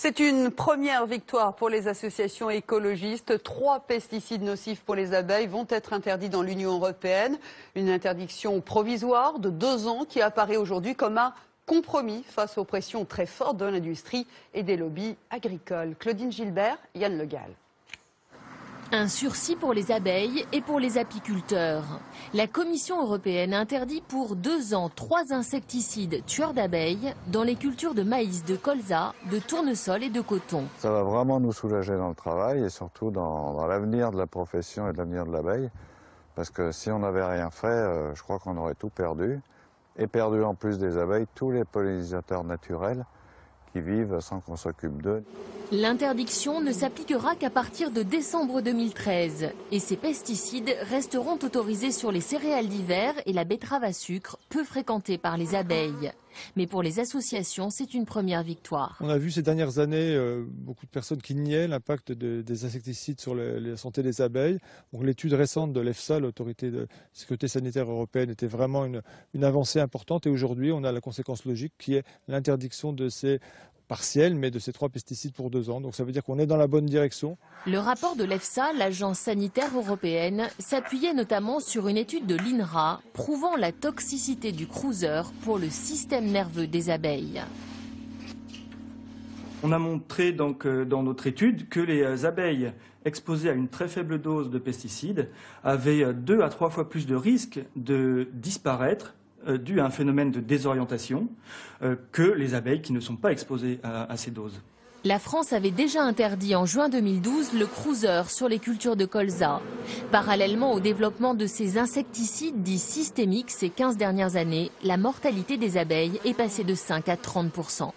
C'est une première victoire pour les associations écologistes. 3 pesticides nocifs pour les abeilles vont être interdits dans l'Union européenne. Une interdiction provisoire de 2 ans qui apparaît aujourd'hui comme un compromis face aux pressions très fortes de l'industrie et des lobbies agricoles. Claudine Gilbert, Yann Le Gall. Un sursis pour les abeilles et pour les apiculteurs. La Commission européenne interdit pour 2 ans 3 insecticides tueurs d'abeilles dans les cultures de maïs, de colza, de tournesol et de coton. Ça va vraiment nous soulager dans le travail et surtout dans l'avenir de la profession et de l'avenir de l'abeille. Parce que si on n'avait rien fait, je crois qu'on aurait tout perdu. Et perdu en plus des abeilles, tous les pollinisateurs naturels qui vivent sans qu'on s'occupe d'eux. L'interdiction ne s'appliquera qu'à partir de décembre 2013 et ces pesticides resteront autorisés sur les céréales d'hiver et la betterave à sucre, peu fréquentée par les abeilles. Mais pour les associations, c'est une première victoire. On a vu ces dernières années beaucoup de personnes qui niaient l'impact des insecticides sur la santé des abeilles. Donc l'étude récente de l'EFSA, l'autorité de sécurité sanitaire européenne, était vraiment une avancée importante. Et aujourd'hui, on a la conséquence logique qui est l'interdiction de ces partielle, mais de ces 3 pesticides pour 2 ans. Donc ça veut dire qu'on est dans la bonne direction. Le rapport de l'EFSA, l'agence sanitaire européenne, s'appuyait notamment sur une étude de l'INRA prouvant la toxicité du cruiser pour le système nerveux des abeilles. On a montré donc dans notre étude que les abeilles exposées à une très faible dose de pesticides avaient 2 à 3 fois plus de risques de disparaître dû à un phénomène de désorientation que les abeilles qui ne sont pas exposées à ces doses. La France avait déjà interdit en juin 2012 le cruiser sur les cultures de colza. Parallèlement au développement de ces insecticides dits systémiques ces 15 dernières années, la mortalité des abeilles est passée de 5 à 30%.